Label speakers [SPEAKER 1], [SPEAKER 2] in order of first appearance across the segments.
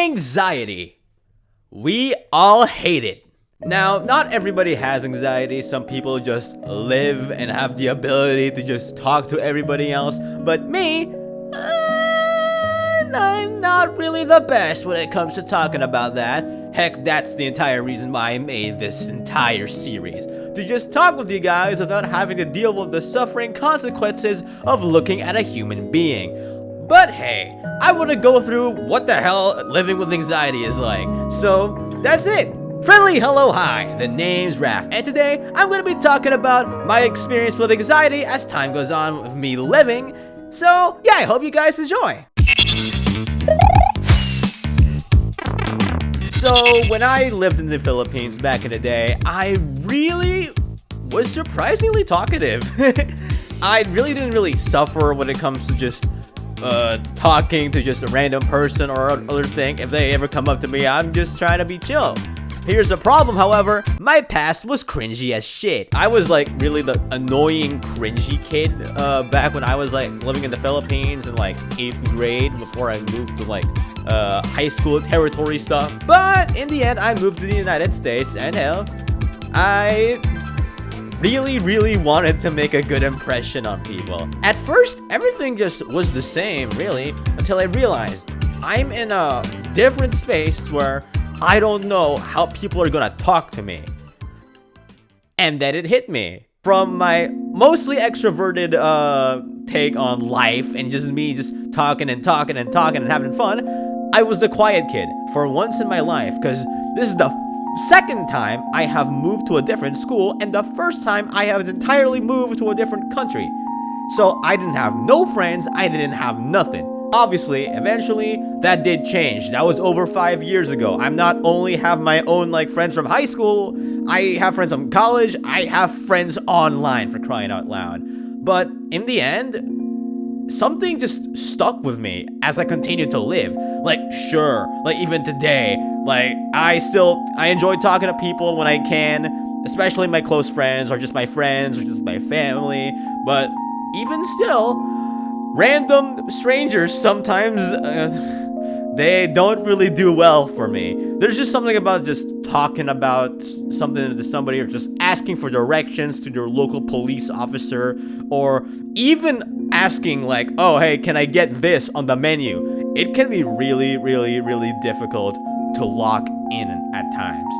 [SPEAKER 1] Anxiety. We all hate it. Now, not everybody has anxiety. Some people just live and have the ability to just talk to everybody else. But me, I'm not really the best when it comes to talking about that. Heck, that's the entire reason why I made this entire series. To just talk with you guys without having to deal with the suffering consequences of looking at a human being. But hey, I want to go through what the hell living with anxiety is like. So, that's it. Friendly hello hi, the name's Raph, and today I'm going to be talking about my experience with anxiety as time goes on with me living. So, yeah, I hope you guys enjoy. So, when I lived in the Philippines back in the day, I really was surprisingly talkative. I really didn't suffer when it comes to just talking to just a random person or other thing. If they ever come up to me, I'm just trying to be chill. Here's the problem, however, my past was cringy as shit. I was like really the annoying cringy kid back when I was like living in the Philippines in like 8th grade before I moved to like high school territory stuff. But in the end, I moved to the United States and hell, I really wanted to make a good impression on people. At first, everything just was the same, really, until I realized I'm in a different space where I don't know how people are gonna talk to me. And then it hit me. From my mostly extroverted take on life and just me just talking and having fun, I was the quiet kid for once in my life, because this is the second time I have moved to a different school and the first time I have entirely moved to a different country. So I didn't have no friends, I didn't have nothing. Obviously, eventually, that did change. That was over 5 years ago. I'm not only have my own like friends from high school, I have friends from college, I have friends online, for crying out loud. But in the end, something just stuck with me as I continued to live. Like, sure, like even today, like I enjoy talking to people when I can, especially my close friends or just my friends or just my family. But even still, random strangers sometimes, they don't really do well for me. There's just something about just talking about something to somebody or just asking for directions to your local police officer, or even asking like, oh, hey, can I get this on the menu? It can be really difficult to lock in at times.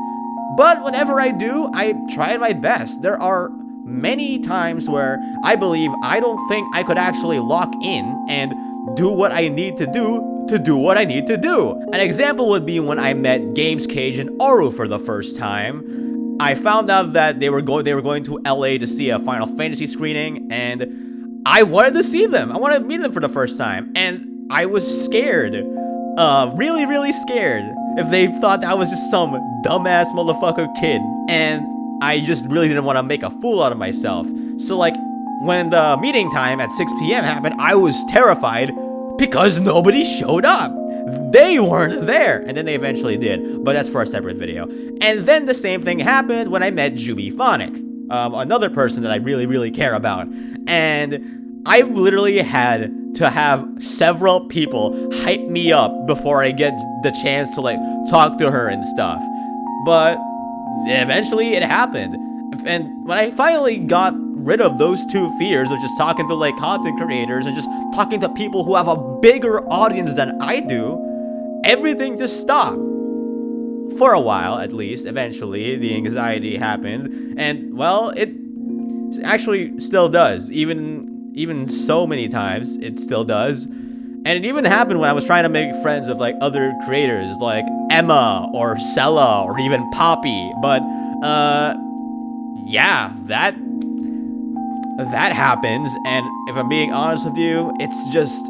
[SPEAKER 1] But whenever I do, I try my best. There are many times where I believe I don't think I could actually lock in and do what I need to do what I need to do. An example would be when I met Games Cage and Oru for the first time. I found out that they were going to LA to see a Final Fantasy screening, and I wanted to see them. I wanted to meet them for the first time, and I was scared. Really scared if they thought I was just some dumbass motherfucker kid. And I just really didn't want to make a fool out of myself. So like, when the meeting time at 6 p.m. happened, I was terrified because nobody showed up. They weren't there. And then they eventually did, but that's for a separate video. And then the same thing happened when I met Jubiphonic, another person that I really care about. And I literally had to have several people hype me up before I get the chance to like talk to her and stuff. But eventually it happened. And when I finally got rid of those two fears of just talking to like content creators and just talking to people who have a bigger audience than I do, everything just stopped. For a while, at least. Eventually, the anxiety happened. And, well, it actually still does. Even so many times, it still does. And it even happened when I was trying to make friends with like other creators like Emma or Sella or even Poppy. But, yeah, that happens, and if I'm being honest with you, it's just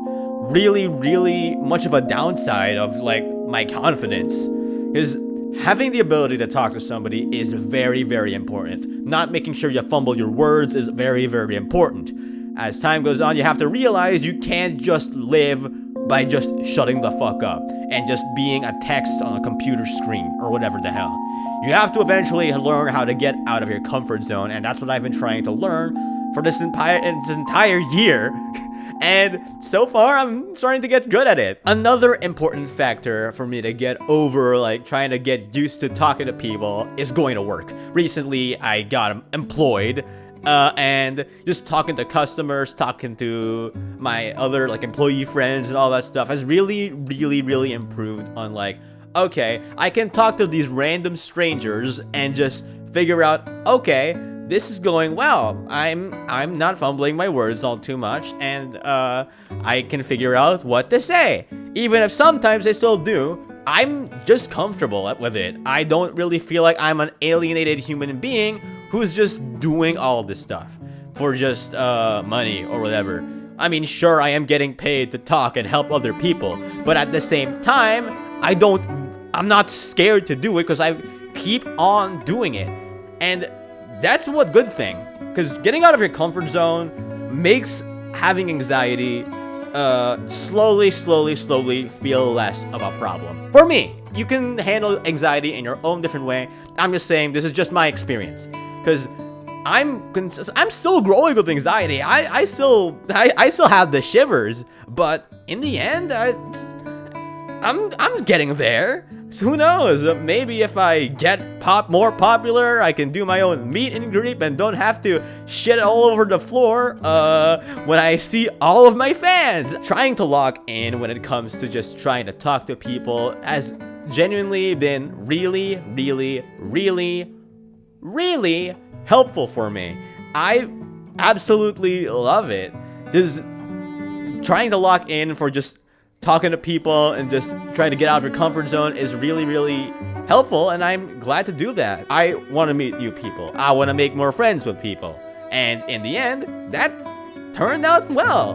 [SPEAKER 1] really much of a downside of like my confidence, because having the ability to talk to somebody is very important. Not making sure you fumble your words is very important. As time goes on, you have to realize you can't just live by just shutting the fuck up and just being a text on a computer screen or whatever the hell. You have to eventually learn how to get out of your comfort zone, and that's what I've been trying to learn for this entire year. And so far, I'm starting to get good at it. Another important factor for me to get over, like, trying to get used to talking to people is going to work. Recently, I got employed, and just talking to customers, talking to my other, like, employee friends and all that stuff has really, really, really improved on, like, okay, I can talk to these random strangers and just figure out, okay, this is going well. I'm not fumbling my words all too much, and I can figure out what to say. Even if sometimes I still do, I'm just comfortable with it. I don't really feel like I'm an alienated human being who's just doing all of this stuff for just money or whatever. I mean, sure, I am getting paid to talk and help other people, but at the same time, I'm not scared to do it because I keep on doing it. And that's one good thing, because getting out of your comfort zone makes having anxiety slowly feel less of a problem. For me, you can handle anxiety in your own different way. I'm just saying this is just my experience, because I'm still growing with anxiety. I still have the shivers, but in the end, I'm getting there. So who knows? Maybe if I get more popular, I can do my own meet and greet and don't have to shit all over the floor when I see all of my fans. Trying to lock in when it comes to just trying to talk to people has genuinely been really, really, really, really helpful for me. I absolutely love it. Just trying to lock in for just talking to people and just trying to get out of your comfort zone is really, really helpful, and I'm glad to do that. I want to meet new people. I want to make more friends with people. And in the end, that turned out well.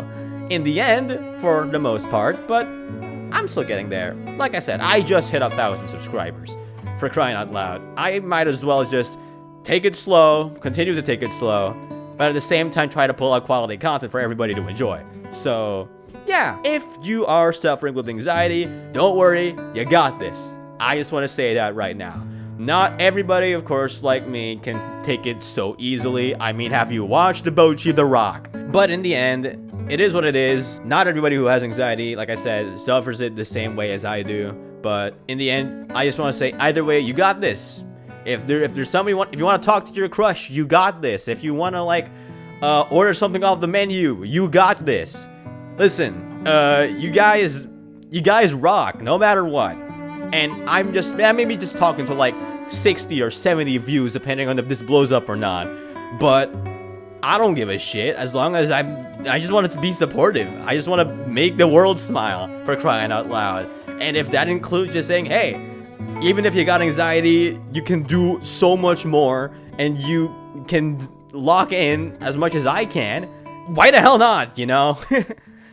[SPEAKER 1] In the end, for the most part, but I'm still getting there. Like I said, I just hit 1,000 subscribers. For crying out loud. I might as well just take it slow, continue to take it slow, but at the same time try to pull out quality content for everybody to enjoy. So yeah, if you are suffering with anxiety, don't worry, you got this. I just want to say that right now. Not everybody, of course, like me, can take it so easily. I mean, have you watched Bochi the Rock? But in the end, it is what it is. Not everybody who has anxiety, like I said, suffers it the same way as I do. But in the end, I just want to say, either way, you got this. If there's somebody if you want to talk to your crush, you got this. If you want to, like, order something off the menu, you got this. Listen, you guys rock no matter what. And I'm maybe just talking to like 60 or 70 views depending on if this blows up or not. But I don't give a shit as long as I just want it to be supportive. I just want to make the world smile, for crying out loud. And if that includes just saying, hey, even if you got anxiety, you can do so much more and you can lock in as much as I can, why the hell not, you know?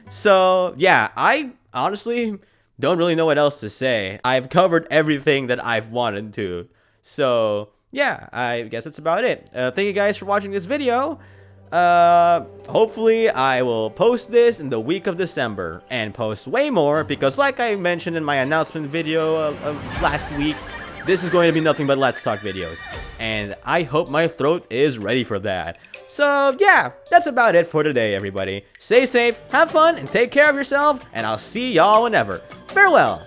[SPEAKER 1] So, yeah, I honestly don't really know what else to say. I've covered everything that I've wanted to. So, yeah, I guess that's about it. Thank you guys for watching this video. Hopefully I will post this in the week of December and post way more because like I mentioned in my announcement video of last week, this is going to be nothing but Let's Talk videos. And I hope my throat is ready for that. So yeah, that's about it for today, everybody. Stay safe, have fun, and take care of yourself, and I'll see y'all whenever. Farewell!